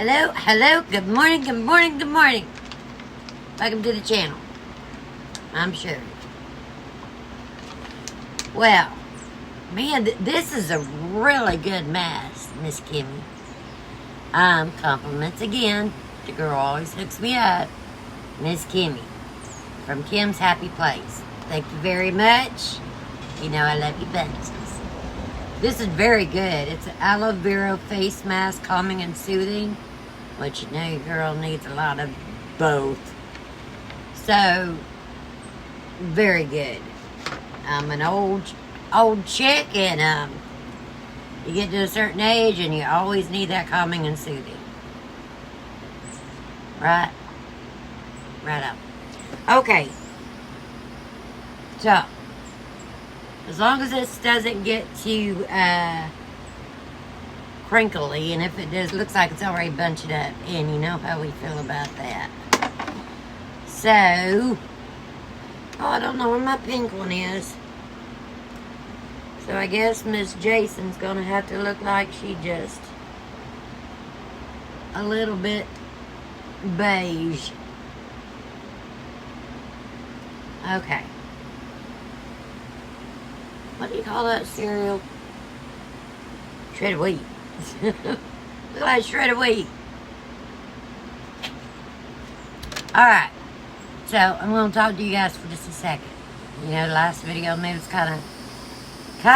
Hello, good morning. Welcome to the channel. I'm Sherrie. Well, man, this is a really good mask, Miss Kimmy. Compliments again. The girl always hooks me up. Miss Kimmy, from Kim's Happy Place. Thank you very much. You know I love you bunches. This is very good. It's an aloe vera face mask, calming and soothing. But you know your girl needs a lot of both. So, very good. I'm an old chick, and you get to a certain age and you always need that calming and soothing. Right? Right up. Okay. So, as long as this doesn't get too crinkly, and if it does, looks like it's already bunching up, and you know how we feel about that. So, I don't know where my pink one is. So I guess Miss Jason's gonna have to look like she just a little bit beige. Okay. What do you call that cereal? Shredded wheat. Look like shredded wheat. Alright. So, I'm going to talk to you guys for just a second. You know, the last video maybe was kind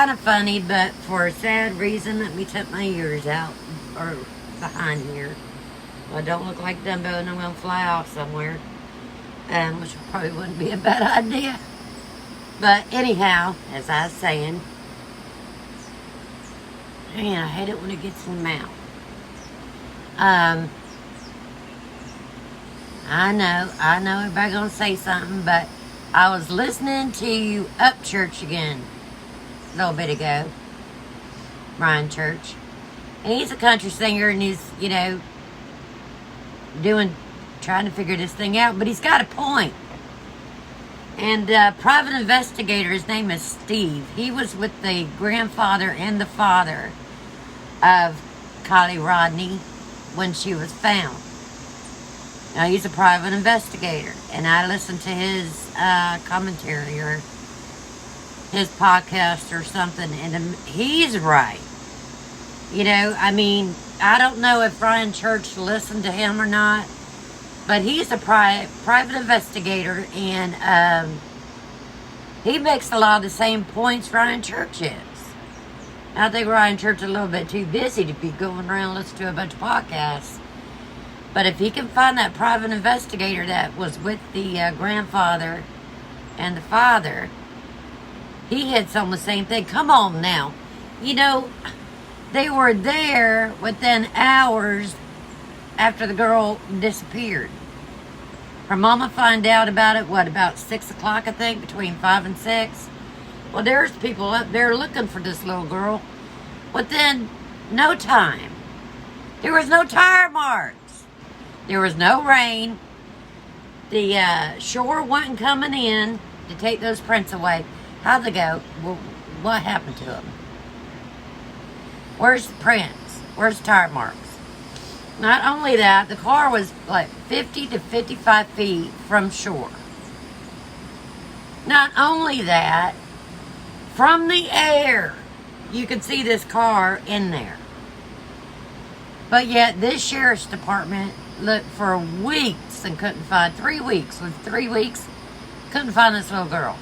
of funny, but for a sad reason that we took my ears out, or behind here. Well, I don't look like Dumbo and I'm going to fly off somewhere. Which probably wouldn't be a bad idea. But anyhow, as I was saying, man, I hate it when it gets in the mouth. I know everybody's gonna say something, but I was listening to Up Church again a little bit ago. Ryan Church. And he's a country singer, and he's, you know, trying to figure this thing out, but he's got a point. And private investigator, his name is Steve. He was with the grandfather and the father of Kylie Rodney when she was found. Now, he's a private investigator, and I listened to his commentary or his podcast or something, and he's right. You know, I mean, I don't know if Ryan Church listened to him or not, but he's a private investigator, and he makes a lot of the same points Ryan Church is. I think Ryan Church is a little bit too busy to be going around listening to a bunch of podcasts. But if he can find that private investigator that was with the grandfather and the father, he hits on the same thing. Come on now. You know, they were there within hours after the girl disappeared. Her mama found out about it, about 6 o'clock, I think, between 5 and 6. Well, there's people up there looking for this little girl within no time. There was no tire marks. There was no rain. The shore wasn't coming in to take those prints away. How'd they go? Well, what happened to them? Where's the prints? Where's the tire marks? Not only that, the car was like 50 to 55 feet from shore. Not only that, from the air, you could see this car in there. But yet, this sheriff's department looked for weeks and couldn't find, 3 weeks, with 3 weeks, couldn't find this little girl.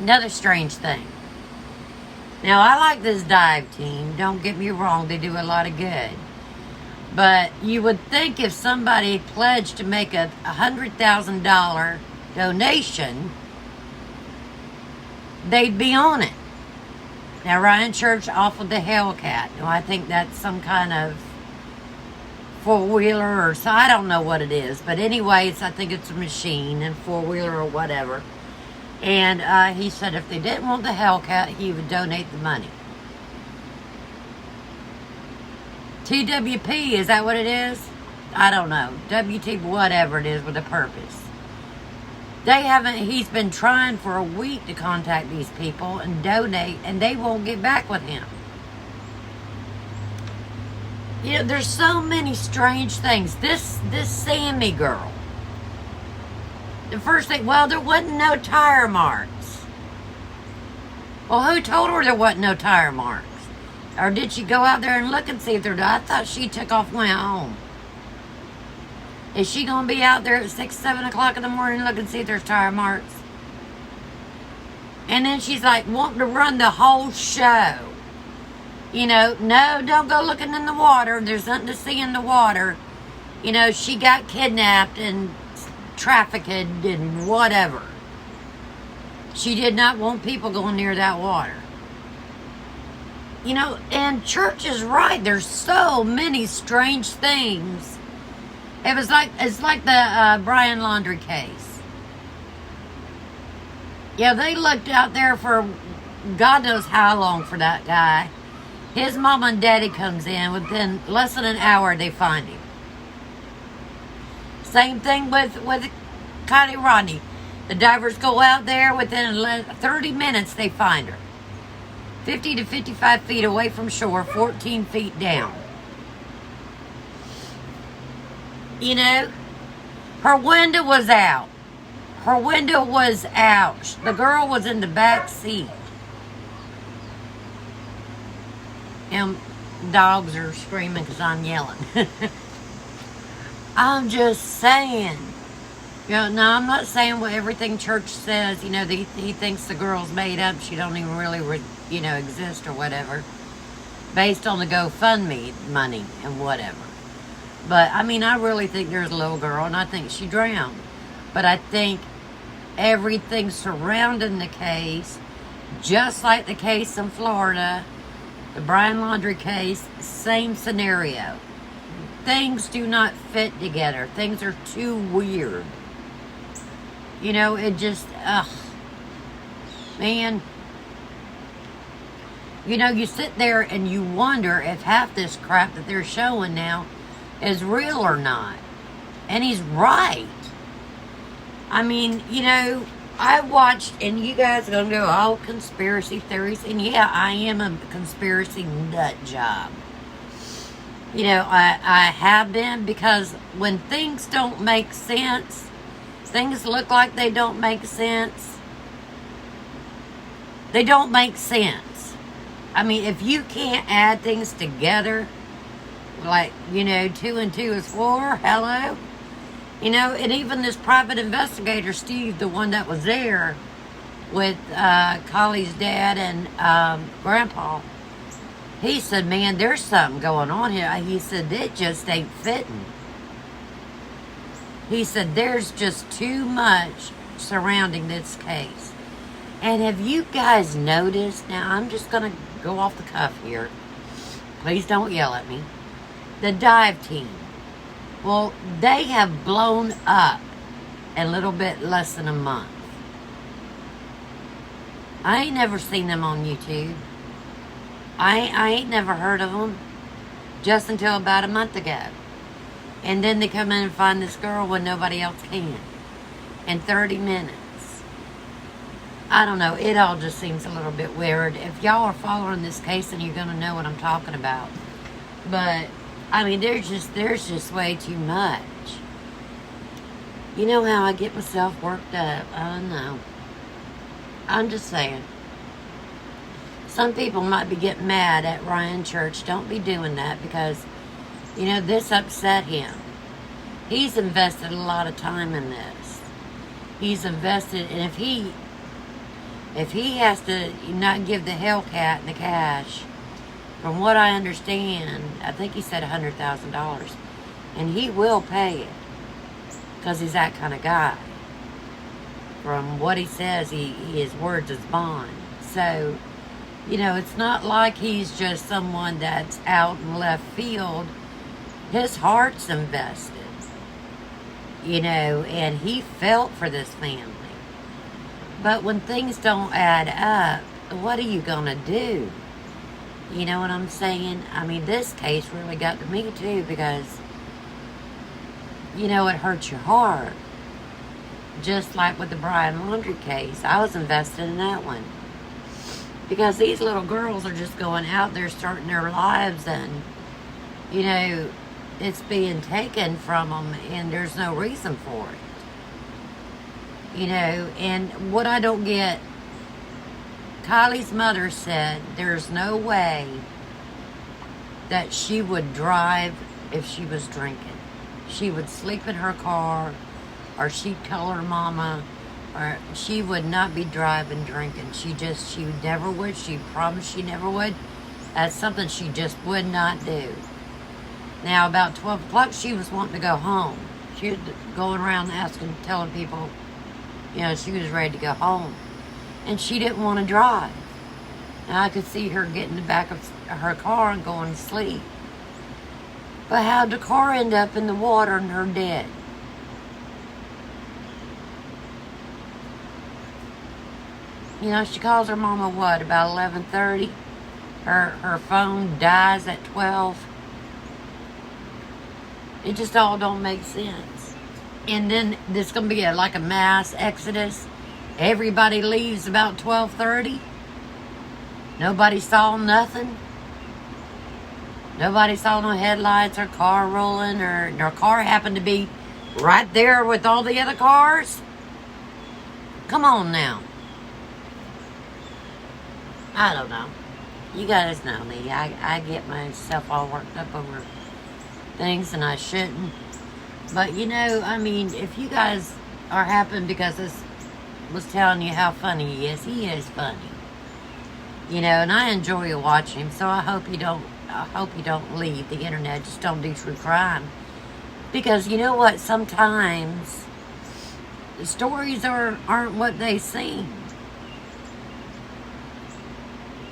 Another strange thing. Now, I like this dive team. Don't get me wrong, they do a lot of good. But you would think if somebody pledged to make a $100,000 donation, they'd be on it. Now, Ryan Church offered the Hellcat. Now, I think that's some kind of four-wheeler or so. I don't know what it is. But anyways, I think it's a machine and four-wheeler or whatever. And he said if they didn't want the Hellcat, he would donate the money. TWP, is that what it is? I don't know. WT, whatever it is, with a purpose. He's been trying for a week to contact these people and donate, and they won't get back with him. You know, there's so many strange things. This Sammy girl. The first thing, well, there wasn't no tire marks. Well, who told her there wasn't no tire marks? Or did she go out there and look and see if there? I thought she took off and went home. Is she going to be out there at 6, 7 o'clock in the morning looking and see if there's tire marks? And then she's like wanting to run the whole show. You know, no, don't go looking in the water. There's nothing to see in the water. You know, she got kidnapped and trafficked and whatever. She did not want people going near that water. You know, and church is right. There's so many strange things. It's like the Brian Laundrie case. Yeah, they looked out there for God knows how long for that guy. His mama and daddy comes in. Within less than an hour, they find him. Same thing with Connie Rodney. The divers go out there. Within 30 minutes, they find her. 50 to 55 feet away from shore, 14 feet down. You know, her window was out. Her window was out. The girl was in the back seat. And dogs are screaming because I'm yelling. I'm just saying. You know, now I'm not saying what everything church says. You know, he thinks the girl's made up. She don't even really, exist or whatever. Based on the GoFundMe money and whatever. But, I mean, I really think there's a little girl, and I think she drowned. But I think everything surrounding the case, just like the case in Florida, the Brian Laundrie case, same scenario. Things do not fit together. Things are too weird. You know, it just, man. You know, you sit there and you wonder if half this crap that they're showing now is real or not. And he's right. I mean, you know, I watched, and you guys are going to go, all conspiracy theories. And yeah, I am a conspiracy nut job. You know, I have been, because when things don't make sense, things look like they don't make sense, they don't make sense. I mean, if you can't add things together, like, you know, 2 and 2 is 4, hello? You know, and even this private investigator, Steve, the one that was there with Collie's dad and Grandpa, he said, man, there's something going on here. He said, it just ain't fitting. He said, there's just too much surrounding this case. And have you guys noticed, now I'm just going to go off the cuff here. Please don't yell at me. The dive team. Well, they have blown up a little bit less than a month. I ain't never seen them on YouTube. I ain't never heard of them just until about a month ago. And then they come in and find this girl when nobody else can. In 30 minutes. I don't know. It all just seems a little bit weird. If y'all are following this case, then you're going to know what I'm talking about. But, I mean, there's just way too much. You know how I get myself worked up. I don't know. I'm just saying. Some people might be getting mad at Ryan Church. Don't be doing that, because, you know, this upset him. He's invested a lot of time in this. He's invested, and if he has to not give the Hellcat the cash, from what I understand, I think he said $100,000, and he will pay it, because he's that kind of guy. From what he says, his words is bond. So, you know, it's not like he's just someone that's out in left field. His heart's invested, you know, and he felt for this family. But when things don't add up, what are you going to do? You know what I'm saying? I mean, this case really got to me too, because, you know, it hurts your heart. Just like with the Brian Laundrie case. I was invested in that one. Because these little girls are just going out there starting their lives, and you know, it's being taken from them and there's no reason for it. You know, and what I don't get, Kylie's mother said there's no way that she would drive if she was drinking. She would sleep in her car, or she'd tell her mama, or she would not be driving drinking. She never would. She promised she never would. That's something she just would not do. Now, about 12 o'clock, she was wanting to go home. She was going around asking, telling people, you know, she was ready to go home. And she didn't want to drive. And I could see her get in the back of her car and going to sleep. But how'd the car end up in the water and her dead? You know, she calls her mama, what, about 11:30? Her phone dies at 12. It just all don't make sense. And then there's going to be like a mass exodus. Everybody leaves about 12:30. Nobody saw nothing. Nobody saw no headlights or car rolling, or their car happened to be right there with all the other cars. Come on now. I don't know. You guys know me. I get myself all worked up over things and I shouldn't. But you know, I mean, if you guys are happy because this was telling you how funny he is funny. You know, and I enjoy watching him, so I hope you don't leave the internet. Just don't do true crime. Because you know what? Sometimes the stories aren't what they seem.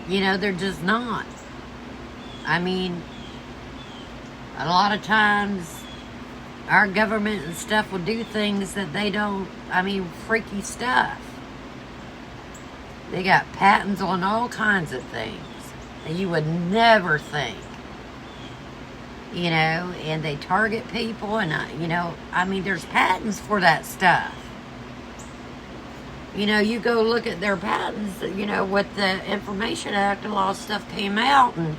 You know, they're just not. I mean, a lot of times our government and stuff will do things that they don't, I mean, freaky stuff. They got patents on all kinds of things that you would never think. You know, and they target people and, you know, I mean, there's patents for that stuff. You know, you go look at their patents, you know, with the Information Act, a lot of stuff came out, and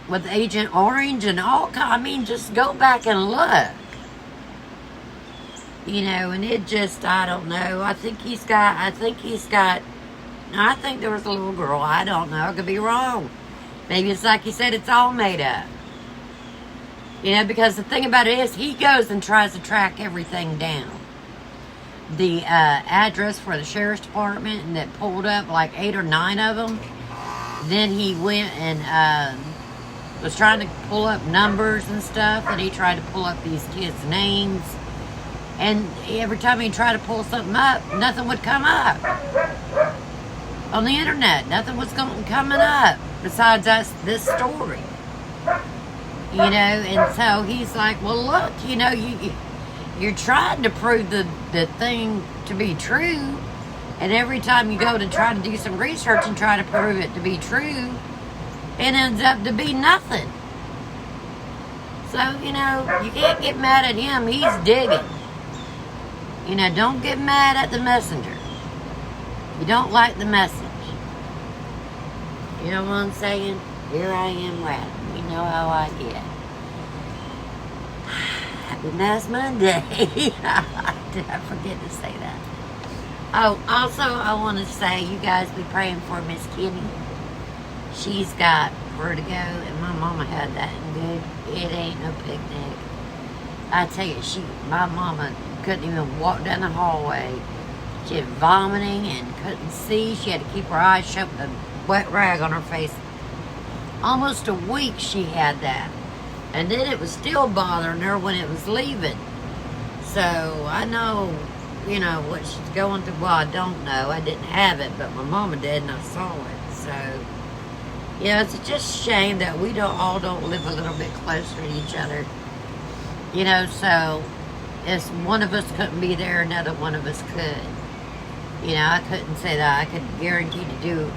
with Agent Orange and all kinds, I mean, just go back and look. You know, and it just, I don't know. I think there was a little girl. I don't know. I could be wrong. Maybe it's like you said, it's all made up. You know, because the thing about it is, he goes and tries to track everything down. The address for the sheriff's department, and that pulled up like 8 or 9 of them. Then he went and was trying to pull up numbers and stuff, and he tried to pull up these kids' names. And every time he tried to pull something up, nothing would come up. On the internet, nothing was coming up besides this story. You know, and so he's like, well, look, you know, you're trying to prove the thing to be true, and every time you go to try to do some research and try to prove it to be true, it ends up to be nothing. So, you know, you can't get mad at him. He's digging. You know, don't get mad at the messenger. You don't like the message. You know what I'm saying? Here I am rapping. You know how I get. Happy Mass Monday. Did I forget to say that? Oh, also, I want to say, you guys be praying for Miss Kitty. She's got vertigo, and my mama had that, and it ain't no picnic. I tell you, my mama couldn't even walk down the hallway. She had vomiting and couldn't see. She had to keep her eyes shut with a wet rag on her face. Almost a week she had that. And then it was still bothering her when it was leaving. So I know, you know, what she's going through. Well, I don't know. I didn't have it, but my mama did, and I saw it. So, yeah, it's just a shame that we all don't live a little bit closer to each other. You know, so if one of us couldn't be there, another one of us could. You know, I couldn't say that I could guarantee to do,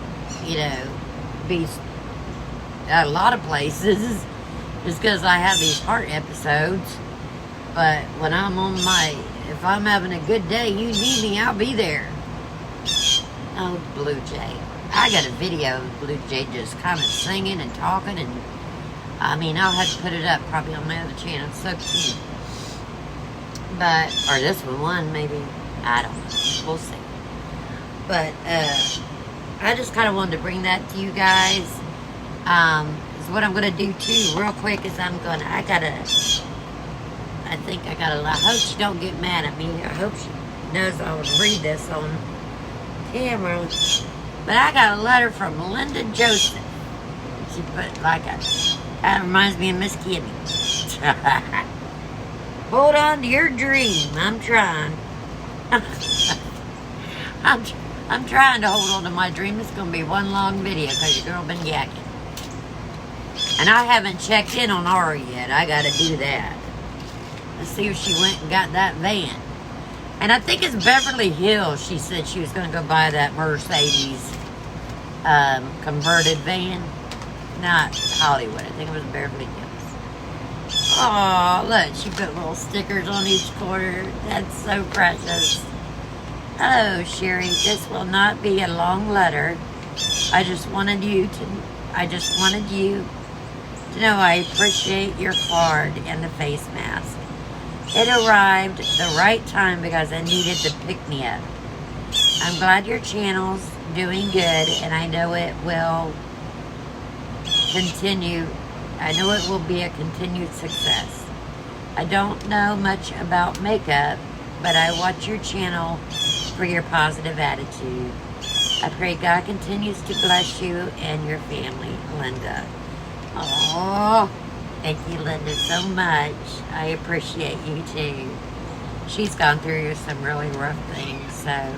you know, be at a lot of places just because I have these heart episodes. But when I'm on if I'm having a good day, you need me, I'll be there. Oh, Blue Jay. I got a video of Blue Jay just kind of singing and talking, and I mean, I'll have to put it up probably on my other channel. It's so cute. But, or this one, maybe. I don't know. We'll see. But, I just kind of wanted to bring that to you guys. Is what I'm going to do too, real quick, is I think I got a lot. I hope she don't get mad at me. I hope she knows I would read this on camera. But I got a letter from Linda Joseph. She put like a, that reminds me of Miss Kitty. Hold on to your dream. I'm trying. I'm trying to hold on to my dream. It's going to be one long video because your girl been yakking. And I haven't checked in on Ari yet. I got to do that. Let's see if she went and got that van. And I think it's Beverly Hills. She said she was going to go buy that Mercedes converted van. Not Hollywood. I think it was Beverly Hills. Oh, look. She put little stickers on each corner. That's so precious. Hello, Sherry. This will not be a long letter. I just wanted you to know I appreciate your card and the face mask. It arrived at the right time because I needed to pick me up. I'm glad your channel's doing good, and I know it will continue. I know it will be a continued success. I don't know much about makeup, but I watch your channel for your positive attitude. I pray God continues to bless you and your family, Linda. Oh, thank you, Linda, so much. I appreciate you too. She's gone through some really rough things, so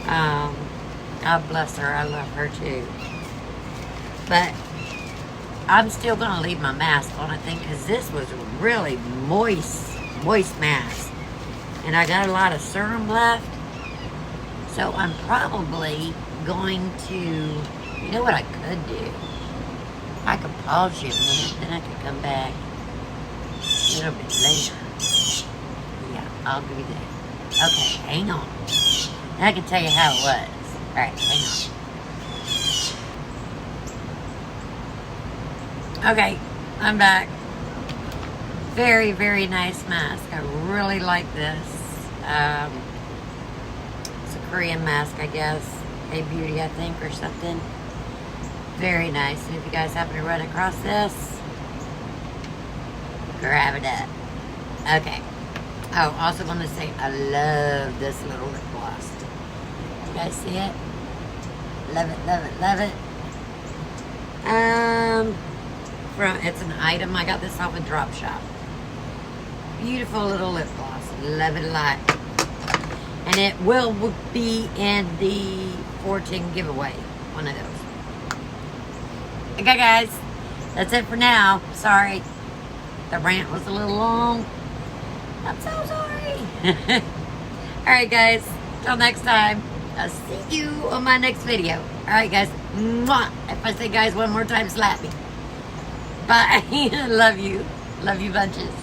God bless her. I love her too. But I'm still going to leave my mask on, I think, because this was a really moist mask. And I got a lot of serum left. So I'm probably going to, you know what I could do? I could pause you a minute, then I could come back a little bit later. Yeah, I'll do that. Okay, hang on. And I can tell you how it was. Alright, hang on. Okay, I'm back. Very, very nice mask. I really like this. It's a Korean mask, I guess. Hey Beauty, I think, or something. Very nice. And if you guys happen to run across this, grab it up. Okay. Oh, also want to say I love this little lip gloss. You guys see it? Love it, love it, love it. It's an item. I got this off a drop shop. Beautiful little lip gloss. Love it a lot. And it will be in the 14 giveaway. One of those. Okay, guys. That's it for now. Sorry. The rant was a little long. I'm so sorry. Alright, guys. Till next time. I'll see you on my next video. Alright, guys. Mwah. If I say guys one more time, slap me. Bye. Love you. Love you bunches.